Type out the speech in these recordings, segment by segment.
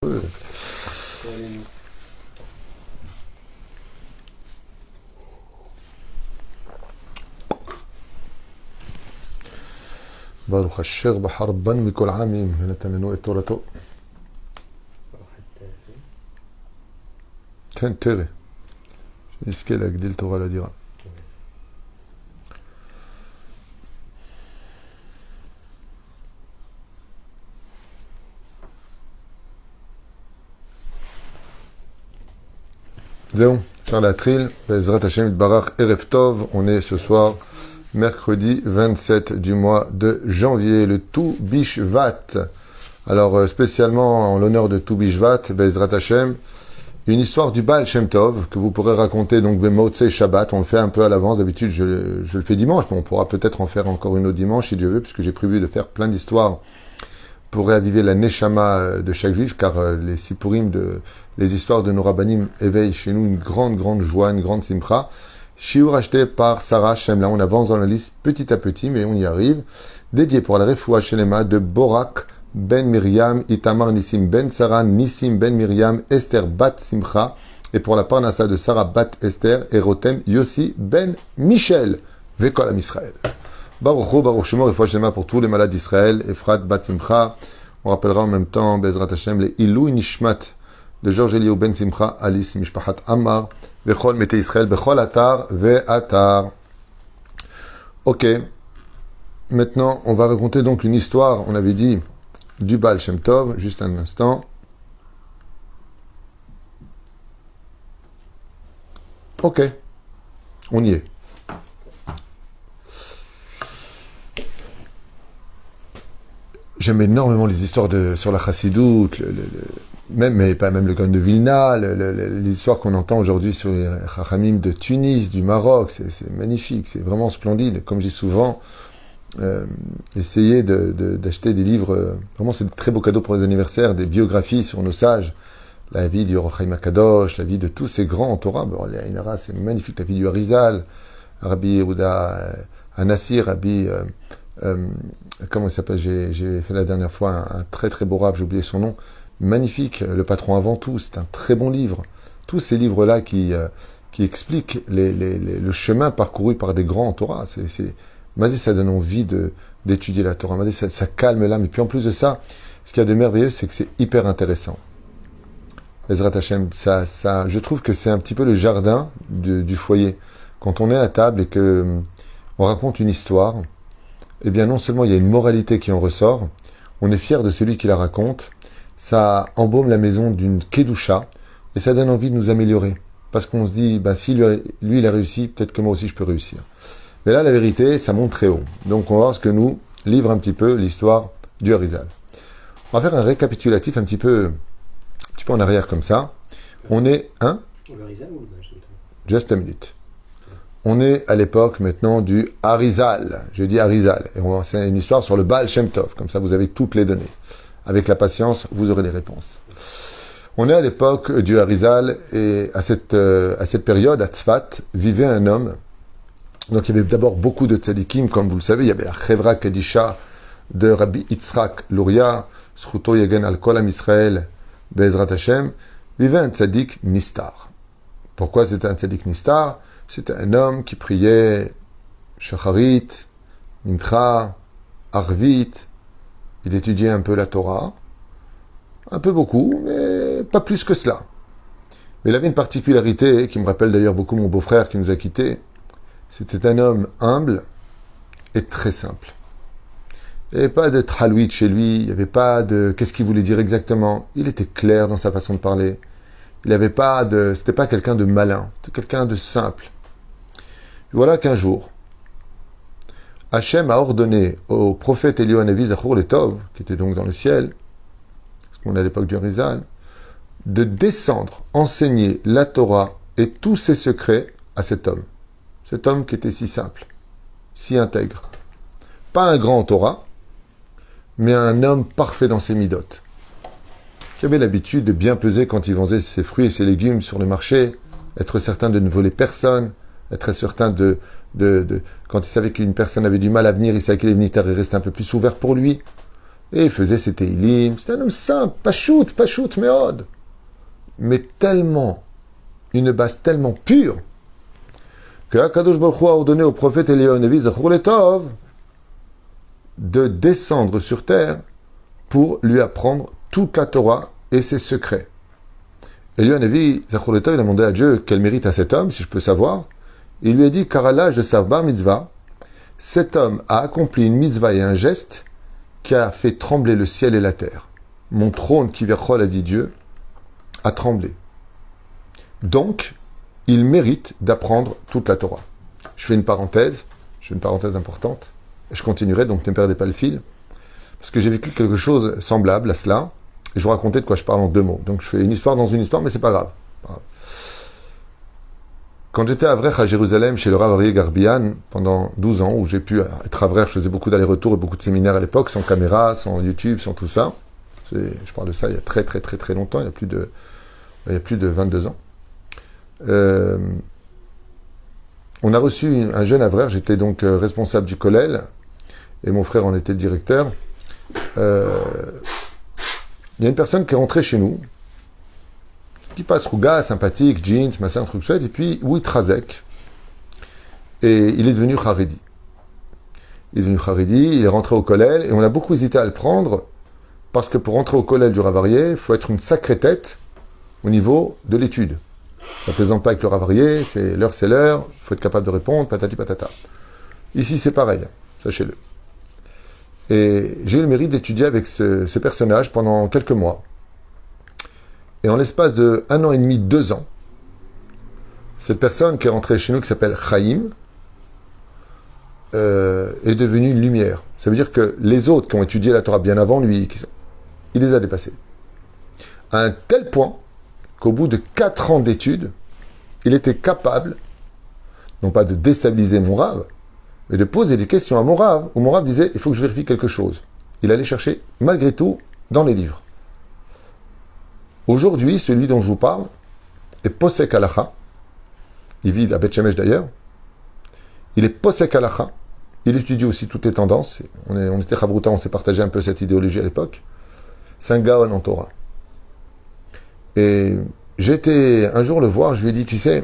ברוך אשר בחר בנו מכל העמים ונתן לנו את תורתו. כן, תראה, שנזכה להגדיל תורה לדירה. זהו, אפשר להתחיל. בעזרת השם יתברך, ערב טוב. On est ce soir mercredi 27 du mois de janvier, le Tu Bishvat. Alors spécialement en l'honneur de Tu Bishvat, Bezrat Hashem, une histoire du Baal Shem Tov que vous pourrez raconter donc Motzei Shabbat. On le fait un peu à l'avance, d'habitude je le fais dimanche, mais on pourra peut-être en faire encore une autre dimanche si Dieu veut, puisque j'ai prévu de faire plein d'histoires pour réaviver la Neshama de chaque juif, car les Sipurim, les histoires de nos Rabbanim éveillent chez nous une grande joie, une grande simcha. Shiur acheté par Sarah Shemla. On avance dans la liste petit à petit, mais on y arrive. Dédié pour la Refoua Shelema de Borak ben Miriam, Itamar Nissim ben Sarah, Nissim ben Miriam, Esther bat Simcha, et pour la Parnassa de Sarah bat Esther, et Rotem Yossi ben Michel, Vekol Am Israël. Baruch Hu, Baruch Shemo, Refoua Shelema pour tous les malades d'Israël, Efrat bat Simcha. On rappellera en même temps, Bezrat Hashem, les Ilou Nishmat de Georges Eliou ben Simcha, Alice Mishpachat Ammar, Vechol Mete Israël, Bechol Atar, Ve'atar. Ok. Maintenant, on va raconter donc une histoire, on avait dit, du Baal Shem Tov, juste un instant. Ok. On y est. J'aime énormément les histoires sur la Chassidoute, mais pas même le Gaon de Vilna, les histoires qu'on entend aujourd'hui sur les Chachamim de Tunis, du Maroc, c'est magnifique, c'est vraiment splendide. Comme je dis souvent, essayez d'acheter des livres, vraiment c'est de très beaux cadeaux pour les anniversaires, des biographies sur nos sages, la vie du Or HaChaim HaKadosh, la vie de tous ces grands en Torah. Bon, les Ainara, c'est magnifique, la vie du Arizal, Rabbi Yehuda Anassir, Rabbi... comment il s'appelle, j'ai fait la dernière fois un très beau rab, j'ai oublié son nom, magnifique, Le Patron avant tout, c'est un très bon livre. Tous ces livres-là qui expliquent le chemin parcouru par des grands en Torah, Mazé, ça donne envie d'étudier la Torah, Mazé, ça calme l'âme, et puis en plus de ça, ce qu'il y a de merveilleux, c'est que c'est hyper intéressant. Ezrat Hashem, je trouve que c'est un petit peu le jardin du foyer. Quand on est à table et que on raconte une histoire, eh bien non seulement il y a une moralité qui en ressort, on est fier de celui qui la raconte, ça embaume la maison d'une kedusha, et ça donne envie de nous améliorer. Parce qu'on se dit, si lui il a réussi, peut-être que moi aussi je peux réussir. Mais là, la vérité, ça monte très haut. Donc on va voir ce que nous livre un petit peu l'histoire du Harizal. On va faire un récapitulatif un petit peu en arrière comme ça. On est, Le Harizal ou le Baal Shem Tov? Just a minute. On est à l'époque maintenant du Harizal. Je dis Harizal. Et c'est une histoire sur le Baal Shem Tov. Comme ça, vous avez toutes les données. Avec la patience, vous aurez les réponses. On est à l'époque du Harizal et à cette période, à Tzfat, vivait un homme. Donc il y avait d'abord beaucoup de tzadikim, comme vous le savez. Il y avait la Chevra Kedisha de Rabbi Yitzhak Luria, Zchuto Yagen al Kol Am Israël, Be'ezrat Hashem. Vivait un tzadik Nistar. Pourquoi c'était un tzadik Nistar? C'était un homme qui priait Shacharit, Mincha, Arvit. Il étudiait un peu la Torah. Un peu beaucoup, mais pas plus que cela. Mais il avait une particularité qui me rappelle d'ailleurs beaucoup mon beau-frère qui nous a quittés. C'était un homme humble et très simple. Il n'y avait pas de tralouit chez lui, il n'y avait pas de qu'est-ce qu'il voulait dire exactement. Il était clair dans sa façon de parler. C'était pas quelqu'un de malin, c'était quelqu'un de simple. Et voilà qu'un jour, Hachem a ordonné au prophète Eliyahu Hanavi Zachor Letov, qui était donc dans le ciel, parce qu'on est à l'époque du Harizal, de descendre, enseigner la Torah et tous ses secrets à cet homme. Cet homme qui était si simple, si intègre. Pas un grand Torah, mais un homme parfait dans ses midotes, qui avait l'habitude de bien peser quand il vendait ses fruits et ses légumes sur le marché, être certain de ne voler personne, être certain quand il savait qu'une personne avait du mal à venir, il savait qu'il allait venir, il restait un peu plus ouvert pour lui. Et il faisait ses Teilim. C'était un homme simple, pas shoot, méode. Mais tellement, une base tellement pure, que Akadosh Baruch Hu a ordonné au prophète Eliyahu Nevi Zachor Letov de descendre sur terre pour lui apprendre toute la Torah et ses secrets. Eliyahu Nevi Zachor Letov, il a demandé à Dieu quel mérite a cet homme, si je peux savoir. Il lui a dit, car à l'âge de sa bar mitzvah, cet homme a accompli une mitzvah et un geste qui a fait trembler le ciel et la terre. Mon trône, qui Kivyachol, a dit Dieu, a tremblé. Donc, il mérite d'apprendre toute la Torah. Je fais une parenthèse importante, et je continuerai, donc ne perdez pas le fil, parce que j'ai vécu quelque chose semblable à cela, et je vous racontais de quoi je parle en 2 mots. Donc je fais une histoire dans une histoire, mais c'est pas grave. Quand j'étais à Vrech à Jérusalem, chez le Rav Aryeh Garbian, pendant 12 ans, où j'ai pu être à Vrech, je faisais beaucoup d'allers-retours et beaucoup de séminaires à l'époque, sans caméra, sans YouTube, sans tout ça. Je parle de ça il y a très très très très longtemps, il y a plus de 22 ans. On a reçu un jeune Avrech, j'étais donc responsable du Kollel, et mon frère en était le directeur. Il y a une personne qui est rentrée chez nous, qui passe rouga, sympathique, jeans, machin, truc chouette, et puis Ouitrazek, et il est devenu Haredi. Il est rentré au Kollel, et on a beaucoup hésité à le prendre, parce que pour rentrer au Kollel du Rav Aryeh, il faut être une sacrée tête au niveau de l'étude. Ça ne plaisante pas avec le Rav Aryeh, c'est l'heure, il faut être capable de répondre, patati patata. Ici, c'est pareil, sachez-le. Et j'ai eu le mérite d'étudier avec ce personnage pendant quelques mois. Et en l'espace de 1 an et demi, 2 ans, cette personne qui est rentrée chez nous, qui s'appelle Chaim, est devenue une lumière. Ça veut dire que les autres qui ont étudié la Torah bien avant lui, il les a dépassés. À un tel point qu'au bout de 4 ans d'études, il était capable, non pas de déstabiliser mon Rav, mais de poser des questions à mon Rav, où mon Rav disait, il faut que je vérifie quelque chose. Il allait chercher, malgré tout, dans les livres. Aujourd'hui, celui dont je vous parle est Posek Halacha. Il vit à Beth Shemesh d'ailleurs. Il est Posek Halacha. Il étudie aussi toutes les tendances. On était Chavruta, on s'est partagé un peu cette idéologie à l'époque. C'est un Gaon en Torah. Et j'ai été un jour le voir, je lui ai dit, tu sais,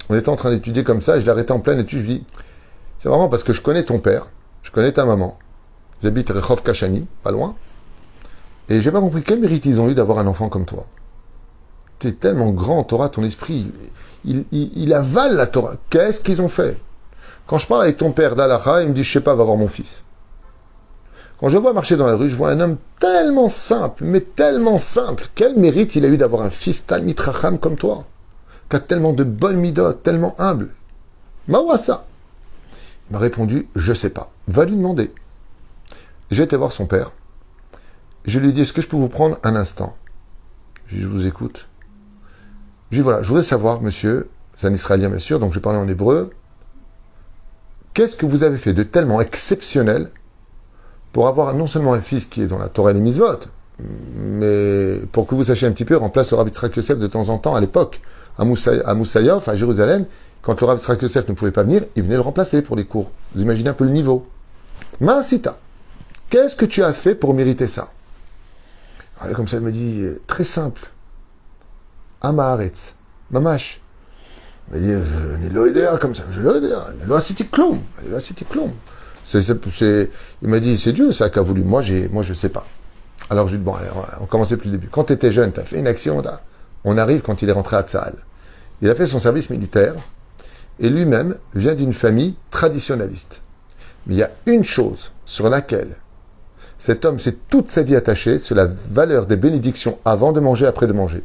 on était en train d'étudier comme ça, et je l'ai arrêté en pleine étude, je lui ai dit, c'est vraiment parce que je connais ton père, je connais ta maman. Ils habitent Rehov Kachani, pas loin. Et j'ai pas compris quel mérite ils ont eu d'avoir un enfant comme toi. T'es tellement grand en Torah, ton esprit, il avale la Torah. Qu'est-ce qu'ils ont fait? Quand je parle avec ton père d'Alacha, il me dit, je sais pas, va voir mon fils. Quand je vois marcher dans la rue, je vois un homme tellement simple, mais tellement simple. Quel mérite il a eu d'avoir un fils Talmid Chacham comme toi, qui a tellement de bonnes midot, tellement humble. Mawassa. Il m'a répondu, je sais pas. Va lui demander. J'ai été voir son père. Je lui ai dit, est-ce que je peux vous prendre un instant? Je lui ai dit, je vous écoute. Je lui ai dit, voilà, je voudrais savoir, monsieur, c'est un Israélien bien sûr, donc je parlais en hébreu. Qu'est-ce que vous avez fait de tellement exceptionnel pour avoir non seulement un fils qui est dans la Torah et les Mitzvot, mais pour que vous sachiez un petit peu, remplace le Rav Yitzhak Yosef de temps en temps, à l'époque, à Moussaïov, à Jérusalem, quand le Rav Yitzhak Yosef ne pouvait pas venir, il venait le remplacer pour les cours. Vous imaginez un peu le niveau. Ma'asita, qu'est-ce que tu as fait pour mériter ça? Alors, comme ça, il me dit, très simple. Amaaretz, mamash. Il m'a dit, je n'ai l'oïdéa comme ça, je l'ai l'oïdéa, l'oïdéa klom. Il m'a dit, c'est Dieu ça qui a voulu, moi je sais pas. Alors je lui ai dit, bon, allez, on commençait depuis le début. Quand tu étais jeune, tu as fait une action, on arrive quand il est rentré à Tzahal. Il a fait son service militaire, et lui-même vient d'une famille traditionnaliste. Mais il y a une chose sur laquelle cet homme s'est toute sa vie attaché, c'est la valeur des bénédictions avant de manger, après de manger.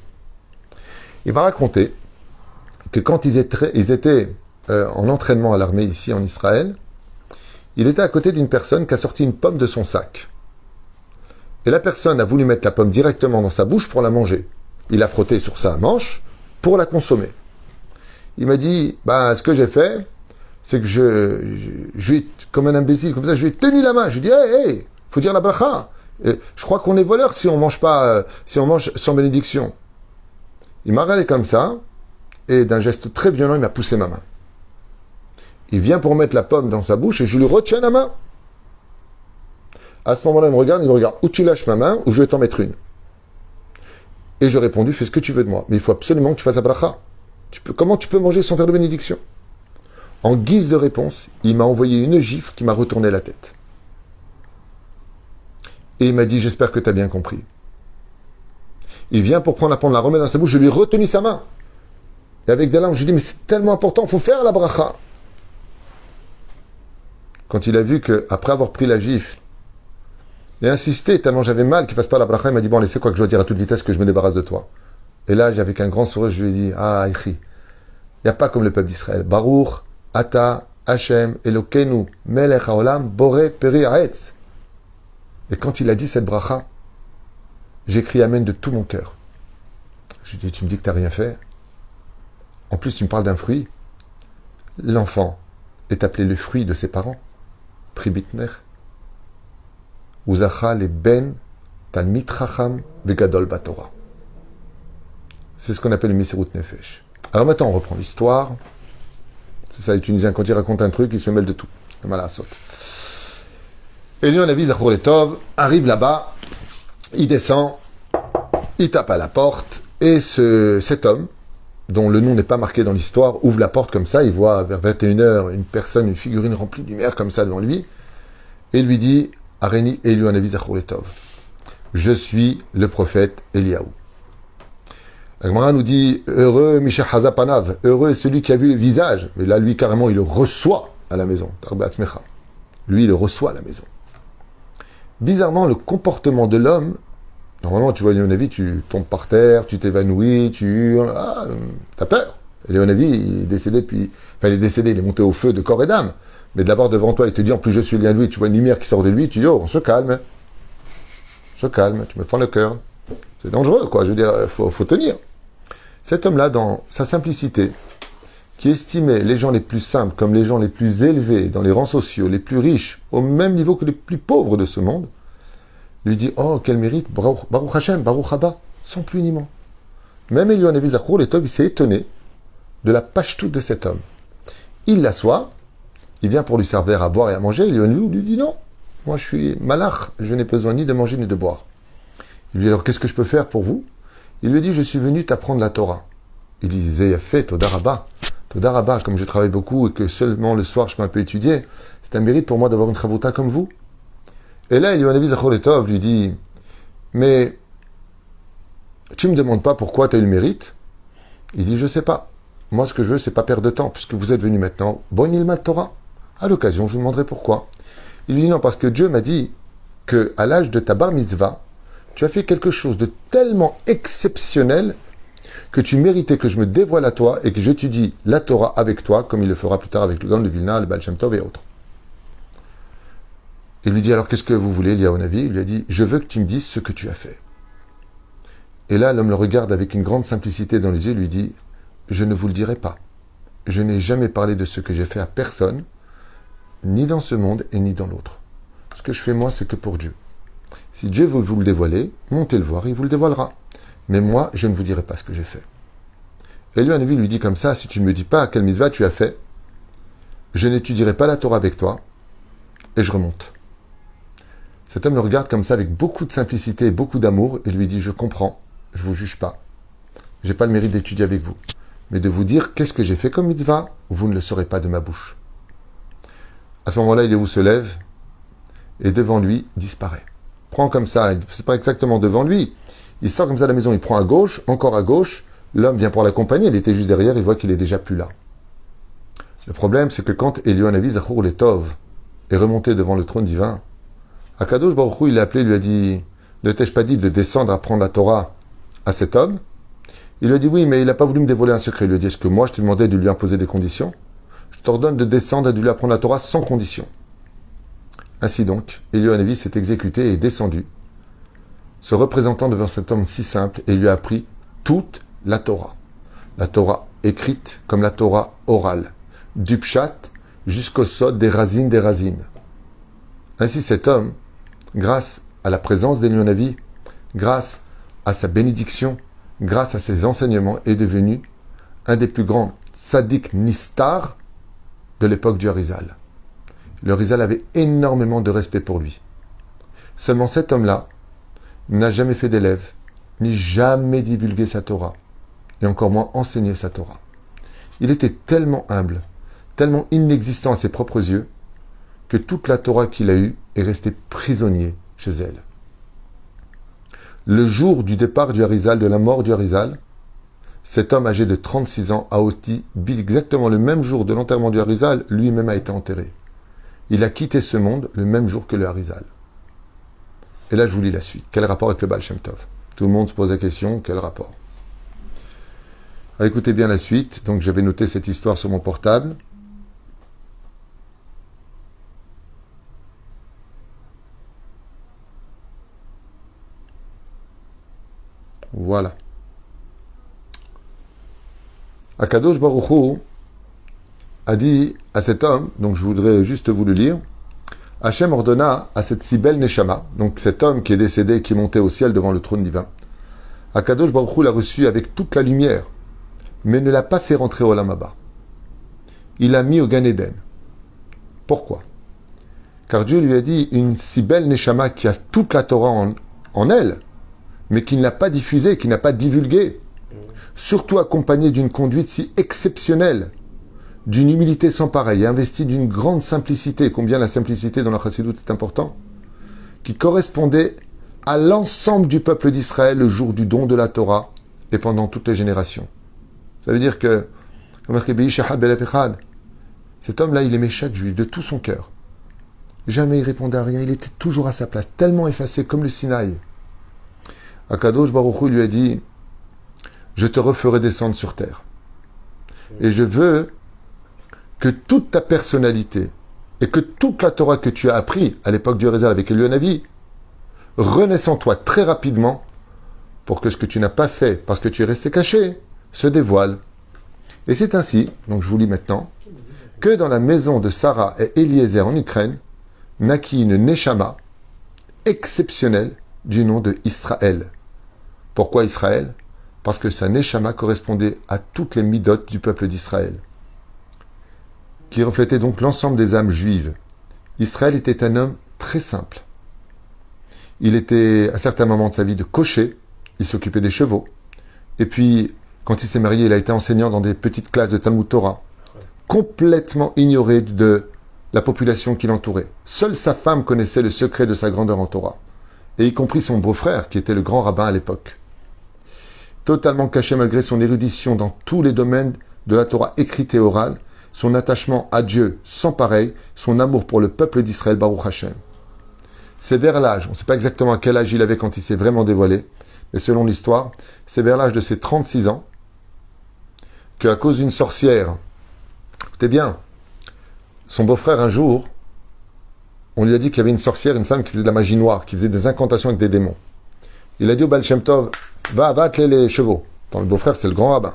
Il va raconter que quand ils étaient en entraînement à l'armée ici en Israël, il était à côté d'une personne qui a sorti une pomme de son sac. Et la personne a voulu mettre la pomme directement dans sa bouche pour la manger. Il l'a frottée sur sa manche pour la consommer. Il m'a dit, ce que j'ai fait, c'est que je lui ai, comme un imbécile, comme ça, je lui ai tenu la main. Je lui ai dit, hey, faut dire la bracha. Je crois qu'on est voleur si on mange pas, si on mange sans bénédiction. Il m'a regardé comme ça, et d'un geste très violent, il m'a poussé ma main. Il vient pour mettre la pomme dans sa bouche et je lui retiens la main. À ce moment-là, il me regarde, ou tu lâches ma main, ou je vais t'en mettre une. Et j'ai répondu, fais ce que tu veux de moi, mais il faut absolument que tu fasses la bracha. Comment tu peux manger sans faire de bénédiction? En guise de réponse, il m'a envoyé une gifle qui m'a retourné la tête. Et il m'a dit, j'espère que tu as bien compris. Il vient pour prendre la pomme, la remettre dans sa bouche, je lui ai retenu sa main. Et avec des larmes, je lui ai dit, mais c'est tellement important, il faut faire la bracha. Quand il a vu qu'après avoir pris la gifle, et insisté, tellement j'avais mal qu'il ne fasse pas la bracha, il m'a dit, bon, allez, c'est quoi que je dois dire à toute vitesse que je me débarrasse de toi. Et là, avec un grand sourire, je lui ai dit, ah, Ichi, il n'y a pas comme le peuple d'Israël. Baruch, Ata, Hashem, Elokeinu, Melech Haolam, Boré, Peri, Haetz. Et quand il a dit cette bracha, j'ai crié Amen de tout mon cœur. Je lui ai dit, tu me dis que tu n'as rien fait. En plus, tu me parles d'un fruit. L'enfant est appelé le fruit de ses parents. Pribitner. Uzacha le ben talmid chacham vegadol batorah. C'est ce qu'on appelle le Misirut Nefesh. Alors maintenant, on reprend l'histoire. C'est ça, les Tunisiens, quand ils racontent un truc, ils se mêlent de tout. C'est mal à la saute. Elion Navi Zachor Letov arrive là-bas, il descend, il tape à la porte, et cet homme, dont le nom n'est pas marqué dans l'histoire, ouvre la porte comme ça, il voit vers 21h une personne, une figurine remplie de lumière comme ça devant lui, et lui dit, Areni Elion Navi Zachor Letov, je suis le prophète Eliaou. La Gemara nous dit, heureux Misha Hazapanav, heureux est celui qui a vu le visage, mais là lui carrément il le reçoit à la maison, lui il le reçoit à la maison. Bizarrement, le comportement de l'homme, normalement, tu vois, Léonavi, tu tombes par terre, tu t'évanouis, tu hurles, t'as peur. Et Léonavi, il est décédé depuis, enfin, il est décédé, il est monté au feu de corps et d'âme. Mais d'abord, devant toi, il te dit, en plus, je suis le lien de lui, tu vois une lumière qui sort de lui, tu dis, oh, on se calme. Tu me fends le cœur. C'est dangereux, quoi. Je veux dire, faut tenir. Cet homme-là, dans sa simplicité, qui estimait les gens les plus simples comme les gens les plus élevés dans les rangs sociaux, les plus riches, au même niveau que les plus pauvres de ce monde, lui dit, oh, quel mérite, Baruch Hashem, Baruch Haba, sans plus ni moins. Même Elion Navi Zachor Letov, il s'est étonné de la pashtout de cet homme. Il l'assoit, il vient pour lui servir à boire et à manger, Elion lui dit, non, moi je suis malach, je n'ai besoin ni de manger ni de boire. Il lui dit, alors qu'est-ce que je peux faire pour vous? Il lui dit, je suis venu t'apprendre la Torah. Il disait, il a fait Toda Rabba. Toda Rabba, comme je travaille beaucoup et que seulement le soir je peux un peu étudier, c'est un mérite pour moi d'avoir une chavruta comme vous. Et là, Elion Navi Zachor Letov lui dit, mais tu me demandes pas pourquoi tu as eu le mérite? Il dit, je sais pas. Moi, ce que je veux, c'est pas perdre de temps, puisque vous êtes venu maintenant. Bon ilma Torah. À l'occasion, je vous demanderai pourquoi. Il lui dit, non, parce que Dieu m'a dit que à l'âge de ta bar mitzvah, tu as fait quelque chose de tellement exceptionnel que tu méritais que je me dévoile à toi et que j'étudie la Torah avec toi, comme il le fera plus tard avec le Gaon de Vilna, le Baal Shem Tov et autres. Il lui dit, alors qu'est-ce que vous voulez, Eliyahu Navi? Il lui a dit, je veux que tu me dises ce que tu as fait. Et là, l'homme le regarde avec une grande simplicité dans les yeux et lui dit, je ne vous le dirai pas. Je n'ai jamais parlé de ce que j'ai fait à personne, ni dans ce monde et ni dans l'autre. Ce que je fais moi, c'est que pour Dieu. Si Dieu veut vous le dévoiler, montez le voir, il vous le dévoilera. Mais moi, je ne vous dirai pas ce que j'ai fait. Eliyahu Navi lui dit comme ça, si tu ne me dis pas quelle mitzvah tu as fait, je n'étudierai pas la Torah avec toi, et je remonte. Cet homme le regarde comme ça avec beaucoup de simplicité et beaucoup d'amour et lui dit, je comprends, je ne vous juge pas. Je n'ai pas le mérite d'étudier avec vous. Mais de vous dire qu'est-ce que j'ai fait comme mitzvah, vous ne le saurez pas de ma bouche. À ce moment-là, Eliyahu se lève et devant lui disparaît. Prend comme ça, c'est pas exactement devant lui. Il sort comme ça de la maison, il prend à gauche, encore à gauche. L'homme vient pour l'accompagner, il était juste derrière, il voit qu'il est déjà plus là. Le problème, c'est que quand Eliyahu Navi Zachor Letov est remonté devant le trône divin, Akadosh Baruch Hu, il l'a appelé, il lui a dit, ne t'ai-je pas dit de descendre apprendre la Torah à cet homme? Il lui a dit oui, mais il n'a pas voulu me dévoiler un secret. Il lui a dit, est-ce que moi je t'ai demandé de lui imposer des conditions? Je t'ordonne de descendre et de lui apprendre la Torah sans condition. Ainsi donc, Eliyahu Navi s'est exécuté et est descendu, se représentant devant cet homme si simple, et lui a appris toute la Torah. La Torah écrite comme la Torah orale, du pshat jusqu'au sod des racines. Ainsi cet homme, grâce à la présence d'Eliyahu Navi, grâce à sa bénédiction, grâce à ses enseignements, est devenu un des plus grands tzaddik nistar de l'époque du Harizal. Le Harizal avait énormément de respect pour lui. Seulement cet homme-là n'a jamais fait d'élève, ni jamais divulgué sa Torah, et encore moins enseigné sa Torah. Il était tellement humble, tellement inexistant à ses propres yeux, que toute la Torah qu'il a eue est restée prisonnier chez elle. Le jour du départ du Harizal, de la mort du Harizal, cet homme âgé de 36 ans a aussi, exactement le même jour de l'enterrement du Harizal, lui-même a été enterré. Il a quitté ce monde le même jour que le Harizal. Et là, je vous lis la suite. Quel rapport avec le Baal Shem Tov? Tout le monde se pose la question, quel rapport? Alors, écoutez bien la suite. Donc, j'avais noté cette histoire sur mon portable. Voilà. Akadosh Baruch Hu a dit à cet homme, donc je voudrais juste vous le lire, Hachem ordonna à cette si belle Neshama, donc cet homme qui est décédé, qui montait au ciel devant le trône divin, Akadosh Baruch Hu l'a reçu avec toute la lumière, mais ne l'a pas fait rentrer au Olam Haba. Il l'a mis au Gan Eden. Pourquoi? Car Dieu lui a dit, une si belle Neshama qui a toute la Torah en elle, mais qui ne l'a pas diffusée, qui n'a pas divulguée, surtout accompagnée d'une conduite si exceptionnelle, d'une humilité sans pareille, investie d'une grande simplicité, combien la simplicité dans la Chassidut est important, qui correspondait à l'ensemble du peuple d'Israël le jour du don de la Torah et pendant toutes les générations. Ça veut dire que, cet homme-là, il aimait chaque juif de tout son cœur. Jamais il répondait à rien, il était toujours à sa place, tellement effacé comme le Sinaï. Akadosh Baruch Hu lui a dit, je te referai descendre sur terre. Et je veux que toute ta personnalité et que toute la Torah que tu as appris à l'époque du Harizal avec Elionavi renaisse en toi très rapidement pour que ce que tu n'as pas fait parce que tu es resté caché se dévoile. Et c'est ainsi, donc je vous lis maintenant, que dans la maison de Sarah et Eliezer en Ukraine naquit une Neshama exceptionnelle du nom de Israël. Pourquoi Israël? Parce que sa Neshama correspondait à toutes les midotes du peuple d'Israël, qui reflétait donc l'ensemble des âmes juives. Israël était un homme très simple. Il était, à certains moments de sa vie, de cocher, il s'occupait des chevaux, et puis, quand il s'est marié, il a été enseignant dans des petites classes de Talmud Torah, complètement ignoré de la population qui l'entourait. Seule sa femme connaissait le secret de sa grandeur en Torah, et y compris son beau-frère, qui était le grand rabbin à l'époque. Totalement caché malgré son érudition dans tous les domaines de la Torah écrite et orale, son attachement à Dieu sans pareil, son amour pour le peuple d'Israël, Baruch Hashem. C'est vers l'âge, on ne sait pas exactement à quel âge il avait quand il s'est vraiment dévoilé, mais selon l'histoire, c'est vers l'âge de ses 36 ans, qu'à cause d'une sorcière, écoutez bien, son beau-frère un jour, on lui a dit qu'il y avait une sorcière, une femme qui faisait de la magie noire, qui faisait des incantations avec des démons. Il a dit au Baal Shem Tov, va atteler les chevaux. Dans le beau-frère, c'est le grand rabbin.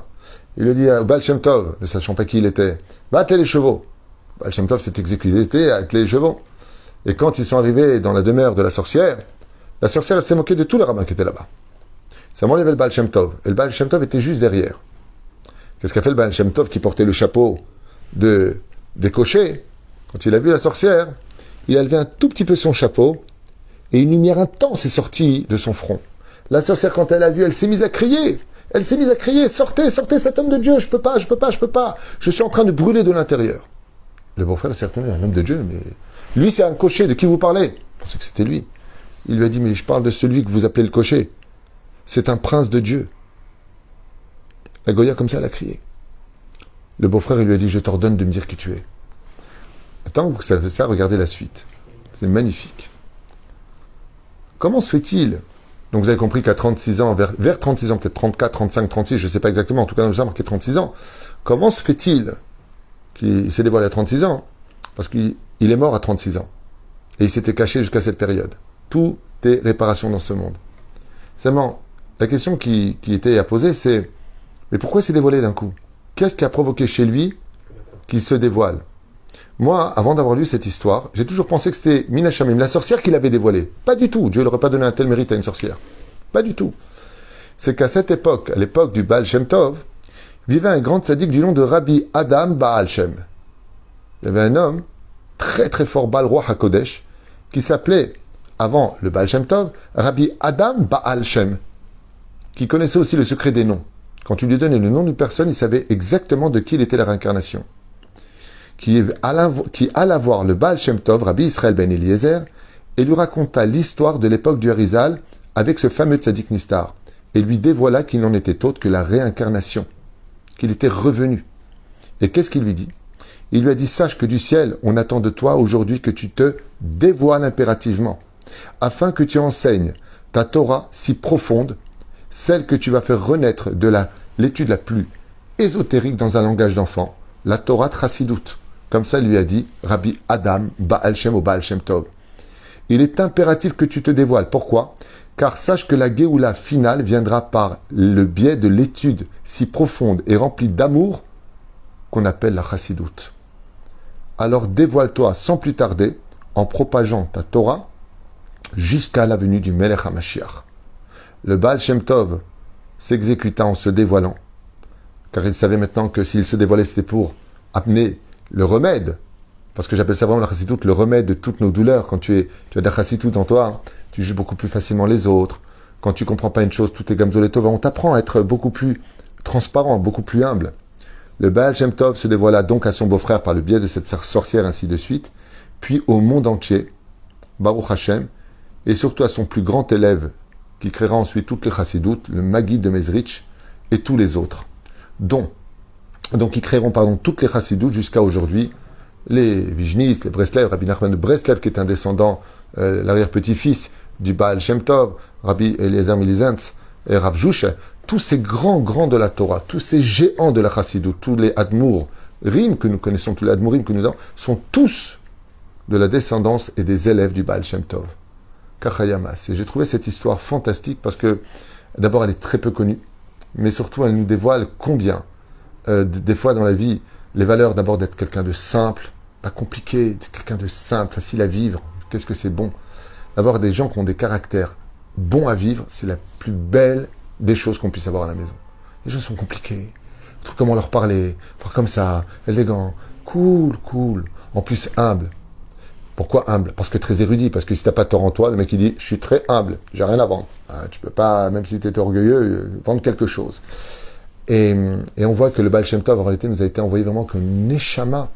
Il lui a dit au Baal Shem Tov, ne sachant pas qui il était, va atteler les chevaux. Baal Shem Tov s'est exécuté à atteler les chevaux. Et quand ils sont arrivés dans la demeure de la sorcière elle s'est moquée de tous les rabbins qui étaient là-bas. Seulement, il y avait le Baal Shem Tov. Et le Baal Shem Tov était juste derrière. Qu'est-ce qu'a fait le Baal Shem Tov qui portait le chapeau des cochers? Quand il a vu la sorcière, il a levé un tout petit peu son chapeau et une lumière intense est sortie de son front. La sorcière, quand elle a vu, elle s'est mise à crier. Elle s'est mise à crier, sortez, sortez cet homme de Dieu, je peux pas, je suis en train de brûler de l'intérieur. Le beau-frère s'est retourné, un homme de Dieu, mais lui c'est un cocher, de qui vous parlez? Je pensais que c'était lui. Il lui a dit, mais je parle de celui que vous appelez le cocher. C'est un prince de Dieu. La Goya comme ça, elle a crié. Le beau-frère, il lui a dit, je t'ordonne de me dire qui tu es. Attends, vous savez ça, regardez la suite. C'est magnifique. Comment se fait-il? Donc vous avez compris qu'à 36 ans, vers 36 ans, peut-être 34, 35, 36, je ne sais pas exactement, en tout cas nous avons marqué 36 ans. Comment se fait-il qu'il s'est dévoilé à 36 ans? Parce qu'il est mort à 36 ans. Et il s'était caché jusqu'à cette période. Tout est réparation dans ce monde. Seulement, la question qui était à poser, c'est mais pourquoi il s'est dévoilé d'un coup? Qu'est-ce qui a provoqué chez lui qu'il se dévoile? Moi, avant d'avoir lu cette histoire, j'ai toujours pensé que c'était Mina Shamim, la sorcière qui l'avait dévoilé. Pas du tout. Dieu n'aurait pas donné un tel mérite à une sorcière. Pas du tout. C'est qu'à cette époque, à l'époque du Baal Shem Tov, vivait un grand tzaddik du nom de Rabbi Adam Baal Shem. Il y avait un homme très très fort, Baal Roi HaKodesh, qui s'appelait avant le Baal Shem Tov, Rabbi Adam Baal Shem, qui connaissait aussi le secret des noms. Quand tu lui donnais le nom d'une personne, il savait exactement de qui il était la réincarnation. Qui alla voir le Baal Shem Tov, Rabbi Israël ben Eliezer, et lui raconta l'histoire de l'époque du Harizal avec ce fameux tzaddik Nistar, et lui dévoila qu'il n'en était autre que la réincarnation, qu'il était revenu. Et qu'est-ce qu'il lui dit? Il lui a dit, sache que du ciel, on attend de toi aujourd'hui que tu te dévoiles impérativement, afin que tu enseignes ta Torah si profonde, celle que tu vas faire renaître de l'étude la plus ésotérique dans un langage d'enfant, la Torah Trassidout. Comme ça lui a dit Rabbi Adam Baal Shem ou Baal Shem Tov. Il est impératif que tu te dévoiles. Pourquoi? Car sache que la Géoula finale viendra par le biais de l'étude si profonde et remplie d'amour qu'on appelle la Chassidout. Alors dévoile-toi sans plus tarder en propageant ta Torah jusqu'à la venue du Melech HaMashiach. Le Baal Shem Tov s'exécuta en se dévoilant, car il savait maintenant que s'il se dévoilait, c'était pour amener le remède, parce que j'appelle ça vraiment la chassidoute, le remède de toutes nos douleurs. Quand tu as de la chassidoute en toi, tu juges beaucoup plus facilement les autres. Quand tu comprends pas une chose, tout est gamzoletova, on t'apprend à être beaucoup plus transparent, beaucoup plus humble. Le Baal Shem Tov se dévoila donc à son beau-frère par le biais de cette sorcière, ainsi de suite, puis au monde entier, Baruch Hashem, et surtout à son plus grand élève, qui créera ensuite toutes les chassidoutes, le Maguid de Mezrich, et tous les autres, donc ils créeront toutes les chassidoutes jusqu'à aujourd'hui, les Vijnis, les Breslev, Rabbi Nachman de Breslev, qui est un descendant, l'arrière-petit-fils du Baal Shem Tov, Rabbi Eliezer Milizantz et Rav Jouche, tous ces grands de la Torah, tous ces géants de la chassidoute, tous les Admour Rim que nous connaissons, tous les Admourim que nous avons, sont tous de la descendance et des élèves du Baal Shem Tov. Kachayamas. Et j'ai trouvé cette histoire fantastique parce que, d'abord, elle est très peu connue, mais surtout, elle nous dévoile combien, des fois dans la vie, les valeurs d'abord d'être quelqu'un de simple, pas compliqué, d'être quelqu'un de simple, facile à vivre. Qu'est-ce que c'est bon? D'avoir des gens qui ont des caractères bons à vivre, c'est la plus belle des choses qu'on puisse avoir à la maison. Les gens sont compliqués. Trouve comment leur parler, faire comme ça, élégant, cool. En plus, humble. Pourquoi humble? Parce que très érudit. Parce que si t'as pas tort en toi, le mec il dit, je suis très humble, j'ai rien à vendre. Tu peux pas, même si tu étais orgueilleux, vendre quelque chose. Et on voit que le Baal Shem Tov, en réalité, nous a été envoyé vraiment comme une neshama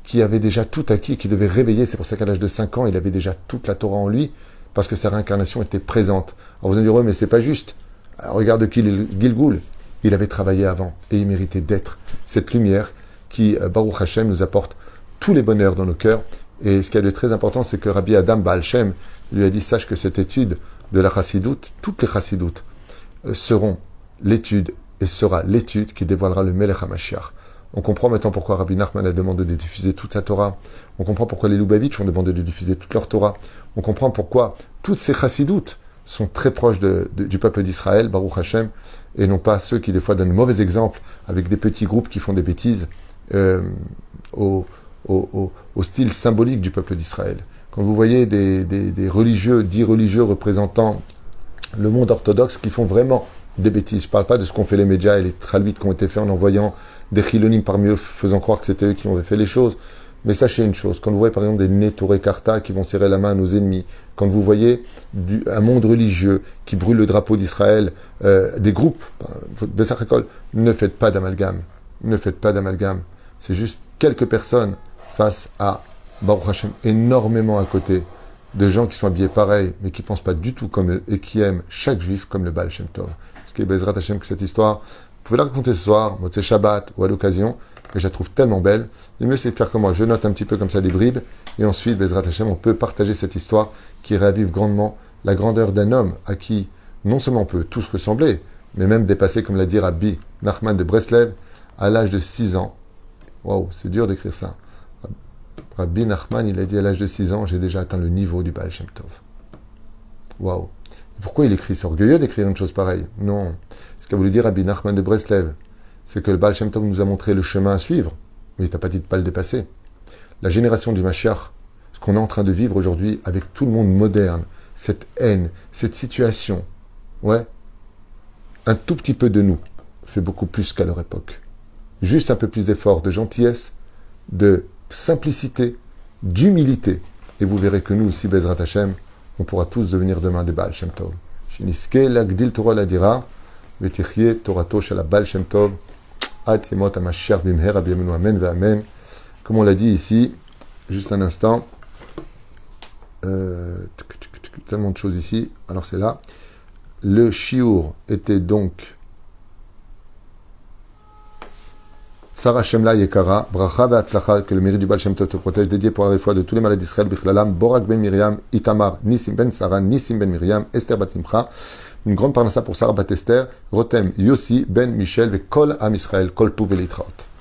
qui avait déjà tout acquis, qui devait réveiller. C'est pour ça qu'à l'âge de 5 ans, il avait déjà toute la Torah en lui, parce que sa réincarnation était présente. Alors vous allez dire, ouais, mais c'est pas juste. Alors, regarde Gilgul, il avait travaillé avant, et il méritait d'être cette lumière qui, Baruch Hashem, nous apporte tous les bonheurs dans nos cœurs. Et ce qui est de très important, c'est que Rabbi Adam Baal Shem lui a dit, sache que cette étude de la chassidoute, toutes les chassidoutes seront l'étude, et sera l'étude qui dévoilera le Melech HaMashiach. On comprend maintenant pourquoi Rabbi Nachman a demandé de diffuser toute sa Torah. On comprend pourquoi les Lubavitch ont demandé de diffuser toute leur Torah. On comprend pourquoi toutes ces chassidoutes sont très proches du peuple d'Israël, Baruch Hashem, et non pas ceux qui des fois donnent de mauvais exemples avec des petits groupes qui font des bêtises au style symbolique du peuple d'Israël. Quand vous voyez des religieux, dits religieux représentant le monde orthodoxe qui font vraiment des bêtises. Je ne parle pas de ce qu'ont fait les médias et les traduits qui ont été faits en envoyant des chilonim parmi eux, faisant croire que c'était eux qui ont fait les choses. Mais sachez une chose, quand vous voyez par exemple des Netoré Karta qui vont serrer la main à nos ennemis, quand vous voyez un monde religieux qui brûle le drapeau d'Israël, des groupes, Bessachakol, ne faites pas d'amalgame. Ne faites pas d'amalgame. C'est juste quelques personnes face à Baruch Hashem, énormément à côté de gens qui sont habillés pareil, mais qui ne pensent pas du tout comme eux et qui aiment chaque juif comme le Baal Shem Tov. Ce qui est Bezrat Hashem que cette histoire, vous pouvez la raconter ce soir, Motzei Shabbat ou à l'occasion, mais je la trouve tellement belle. Le mieux c'est de faire comme moi, je note un petit peu comme ça des bribes, et ensuite, Bezrat Hashem, on peut partager cette histoire qui ravive grandement la grandeur d'un homme à qui non seulement on peut tous ressembler, mais même dépasser, comme l'a dit Rabbi Nachman de Breslev, à l'âge de 6 ans. Waouh, c'est dur d'écrire ça. Rabbi Nachman, il a dit à l'âge de 6 ans, j'ai déjà atteint le niveau du Baal Shem Tov. Waouh. Pourquoi il écrit? C'est orgueilleux d'écrire une chose pareille. Non. Ce qu'a voulu dire Rabbi Nachman de Breslev, c'est que le Baal Shem Tov nous a montré le chemin à suivre, mais il t'a pas dit de pas le dépasser. La génération du Mashiach, ce qu'on est en train de vivre aujourd'hui avec tout le monde moderne, cette haine, cette situation, ouais, un tout petit peu de nous fait beaucoup plus qu'à leur époque. Juste un peu plus d'effort, de gentillesse, de simplicité, d'humilité. Et vous verrez que nous aussi, Bezrat Hashem, on pourra tous devenir demain des Baal Shem Tov. Shiniske lagdil Torah ladira, vetichye Torato shel Baal Shem Tov, at yemot hamashiach bimher abiyamenu amen ve'amen. Comme on l'a dit ici, juste un instant, tellement de choses ici, alors c'est là. Le shiur était donc Sarah Shemla Yekara, Bracha ve'atzlacha, que le mérite du Baal Shem Tov te protège, dédié pour la réfoua de tous les malades d'Israël, Bichlalam, Borak ben Miriam, Itamar, Nissim ben Sarah, Nissim ben Miriam, Esther bat Simcha, une grande parnassa pour Sarah bat Esther, Rotem, Yossi ben Michel, ve Kol Am Israël, Kol Tuv Elitraot.